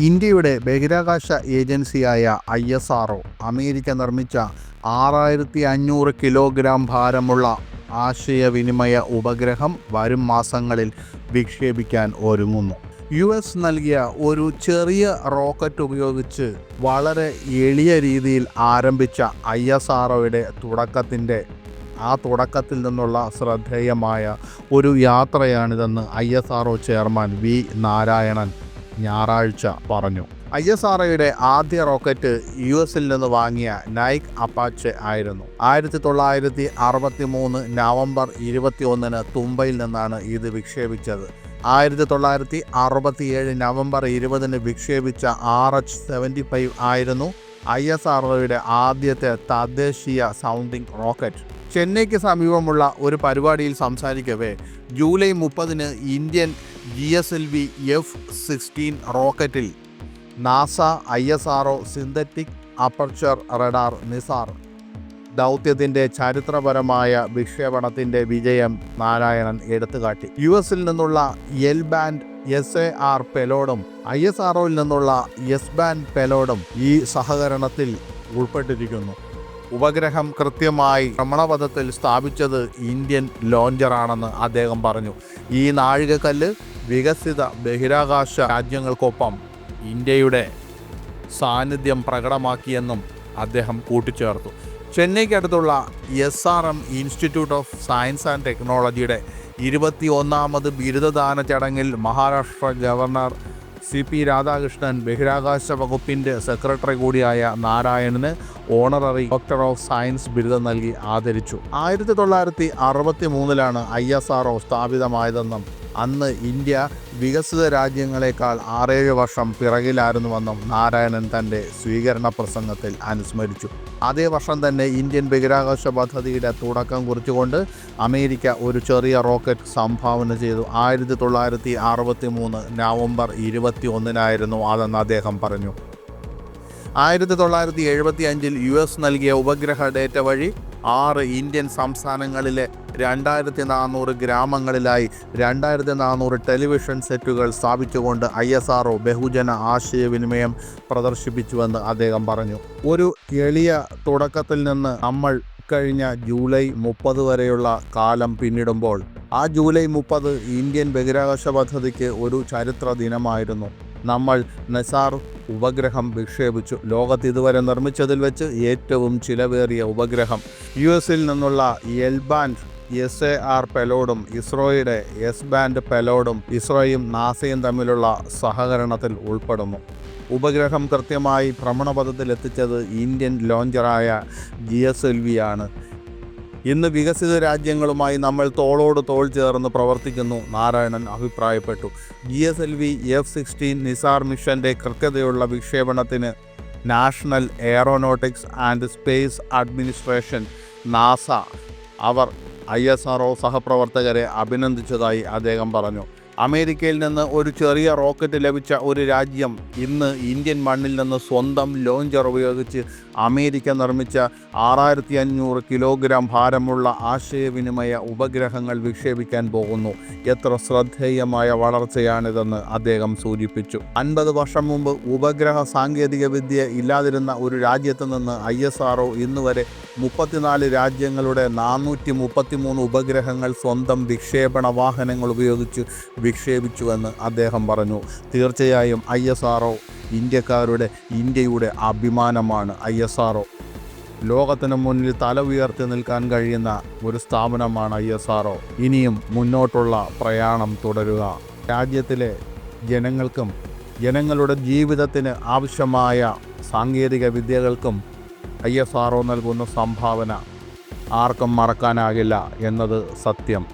ഇന്ത്യയുടെ ബഹിരാകാശ ഏജൻസിയായ ISRO അമേരിക്ക നിർമ്മിച്ച 6500 കിലോഗ്രാം ഭാരമുള്ള ആശയവിനിമയ ഉപഗ്രഹം വരും മാസങ്ങളിൽ വിക്ഷേപിക്കാൻ ഒരുങ്ങുന്നു. US നൽകിയ ഒരു ചെറിയ റോക്കറ്റ് ഉപയോഗിച്ച് വളരെ എളിയ രീതിയിൽ ആരംഭിച്ച ISROയുടെ തുടക്കത്തിൽ നിന്നുള്ള ശ്രദ്ധേയമായ ഒരു യാത്രയാണിതെന്ന് ISRO ചെയർമാൻ V നാരായണൻ ഞായറാഴ്ച പറഞ്ഞു. ISROയുടെ ആദ്യ റോക്കറ്റ് US നിന്ന് വാങ്ങിയ നൈക് അപ്പാച്ചെ ആയിരുന്നു. 1963 നവംബർ 21 തുമ്പയിൽ നിന്നാണ് ഇത് വിക്ഷേപിച്ചത്. 1967 നവംബർ 20 വിക്ഷേപിച്ച RH-75 ആയിരുന്നു ISROയുടെ ആദ്യത്തെ തദ്ദേശീയ സൗണ്ടിംഗ് റോക്കറ്റ്. ചെന്നൈക്ക് സമീപമുള്ള ഒരു പരിപാടിയിൽ സംസാരിക്കവേ ജൂലൈ 30 ഇന്ത്യൻ GSLV F-16 റോക്കറ്റിൽ NASA ISRO synthetic aperture radar NISAR ദൗത്യത്തിൻ്റെ ചരിത്രപരമായ വിക്ഷേപണത്തിൻ്റെ വിജയം നാരായണൻ എടുത്തുകാട്ടി. US നിന്നുള്ള L ബാൻഡ് SAR പെലോഡും ISROയിൽ നിന്നുള്ള S ബാൻഡ് പെലോഡും ഈ സഹകരണത്തിൽ ഉൾപ്പെട്ടിരിക്കുന്നു. ഉപഗ്രഹം കൃത്യമായി ഭ്രമണപഥത്തിൽ സ്ഥാപിച്ചത് ഇന്ത്യൻ ലോഞ്ചറാണെന്ന് അദ്ദേഹം പറഞ്ഞു. ഈ നാഴികക്കല്ല് വികസിത ബഹിരാകാശ രാജ്യങ്ങൾക്കൊപ്പം ഇന്ത്യയുടെ സാന്നിധ്യം പ്രകടമാക്കിയെന്നും അദ്ദേഹം കൂട്ടിച്ചേർത്തു. ചെന്നൈക്കടുത്തുള്ള SRM institute of science and ടെക്നോളജിയുടെ 21ാമത് ബിരുദദാന ചടങ്ങിൽ മഹാരാഷ്ട്ര ഗവർണർ CP രാധാകൃഷ്ണൻ ബഹിരാകാശ വകുപ്പിൻ്റെ സെക്രട്ടറി കൂടിയായ നാരായണന് ഓണററി ഡോക്ടർ ഓഫ് സയൻസ് ബിരുദം നൽകി ആദരിച്ചു. 1963 ISRO സ്ഥാപിതമായതെന്നും അന്ന് ഇന്ത്യ വികസിത രാജ്യങ്ങളെക്കാൾ 6-7 വർഷം പിറകിലായിരുന്നുവെന്നും നാരായണൻ തൻ്റെ സ്വീകരണ പ്രസംഗത്തിൽ അനുസ്മരിച്ചു. അതേ വർഷം തന്നെ ഇന്ത്യൻ ബഹിരാകാശ പദ്ധതിയുടെ തുടക്കം കുറിച്ചുകൊണ്ട് അമേരിക്ക ഒരു ചെറിയ റോക്കറ്റ് സംഭാവന ചെയ്തു. 1963 നവംബർ 21 അതെന്ന് അദ്ദേഹം പറഞ്ഞു. 1975 US നൽകിയ ഉപഗ്രഹ ഡേറ്റ വഴി 6 ഇന്ത്യൻ സംസ്ഥാനങ്ങളിലെ 2400 ഗ്രാമങ്ങളിലായി 2400 ടെലിവിഷൻ സെറ്റുകൾ സ്ഥാപിച്ചുകൊണ്ട് ISRO ബഹുജന ആശയവിനിമയം പ്രദർശിപ്പിച്ചുവെന്ന് അദ്ദേഹം പറഞ്ഞു. ഒരു എളിയ തുടക്കത്തിൽ നിന്ന് നമ്മൾ കഴിഞ്ഞ ജൂലൈ 30 വരെയുള്ള കാലം പിന്നിടുമ്പോൾ ആ ജൂലൈ 30 ഇന്ത്യൻ ബഹിരാകാശ പദ്ധതിക്ക് ഒരു ചരിത്ര ദിനമായിരുന്നു. നമ്മൾ നിസാർ ഉപഗ്രഹം വിക്ഷേപിച്ചു. ലോകത്ത് ഇതുവരെ നിർമ്മിച്ചതിൽ വെച്ച് ഏറ്റവും ചിലവേറിയ ഉപഗ്രഹം. US നിന്നുള്ള L ബാൻഡ് SAR പെലോഡും ഇസ്രോയുടെ S ബാൻഡ് പെലോഡും ഇസ്രോയും നാസയും തമ്മിലുള്ള സഹകരണത്തിൽ ഉൾപ്പെടുന്നു. ഉപഗ്രഹം കൃത്യമായി ഭ്രമണപഥത്തിൽ എത്തിച്ചത് ഇന്ത്യൻ ലോഞ്ചറായ GSLV ആണ്. ഇന്ന് വികസിത രാജ്യങ്ങളുമായി നമ്മൾ തോളോട് തോൾ ചേർന്ന് പ്രവർത്തിക്കുന്നു, നാരായണൻ അഭിപ്രായപ്പെട്ടു. GSLV F-16 നിസാർ മിഷൻ്റെ കൃത്യതയുള്ള വിക്ഷേപണത്തിന് national aeronautics and space administration NASA അവർ ISRO സഹപ്രവർത്തകരെ അഭിനന്ദിച്ചതായി അദ്ദേഹം പറഞ്ഞു. അമേരിക്കയിൽ നിന്ന് ഒരു ചെറിയ റോക്കറ്റ് ലഭിച്ച ഒരു രാജ്യം ഇന്ന് ഇന്ത്യൻ മണ്ണിൽ നിന്ന് സ്വന്തം ലോഞ്ചർ ഉപയോഗിച്ച് അമേരിക്ക നിർമ്മിച്ച 6500 കിലോഗ്രാം ഭാരമുള്ള ആശയവിനിമയ ഉപഗ്രഹങ്ങൾ വിക്ഷേപിക്കാൻ പോകുന്നു. എത്ര ശ്രദ്ധേയമായ വളർച്ചയാണിതെന്ന് അദ്ദേഹം സൂചിപ്പിച്ചു. 50 വർഷം മുമ്പ് ഉപഗ്രഹ സാങ്കേതിക വിദ്യ ഇല്ലാതിരുന്ന ഒരു രാജ്യത്ത് നിന്ന് ISRO ഇന്നുവരെ 34 രാജ്യങ്ങളുടെ 433 ഉപഗ്രഹങ്ങൾ സ്വന്തം വിക്ഷേപണ വാഹനങ്ങൾ ഉപയോഗിച്ച് വിക്ഷേപിച്ചുവെന്ന് അദ്ദേഹം പറഞ്ഞു. തീർച്ചയായും ISRO ഇന്ത്യയുടെ അഭിമാനമാണ്. ISRO ലോകത്തിന് മുന്നിൽ തല ഉയർത്തി നിൽക്കാൻ കഴിയുന്ന ഒരു സ്ഥാപനമാണ് ISRO. ഇനിയും മുന്നോട്ടുള്ള പ്രയാണം തുടരുക. രാജ്യത്തിലെ ജനങ്ങൾക്കും ജനങ്ങളുടെ ജീവിതത്തിന് ആവശ്യമായ സാങ്കേതിക വിദ്യകൾക്കും ISRO നൽകുന്ന സംഭാവന ആർക്കും മറക്കാനാകില്ല എന്നത് സത്യം.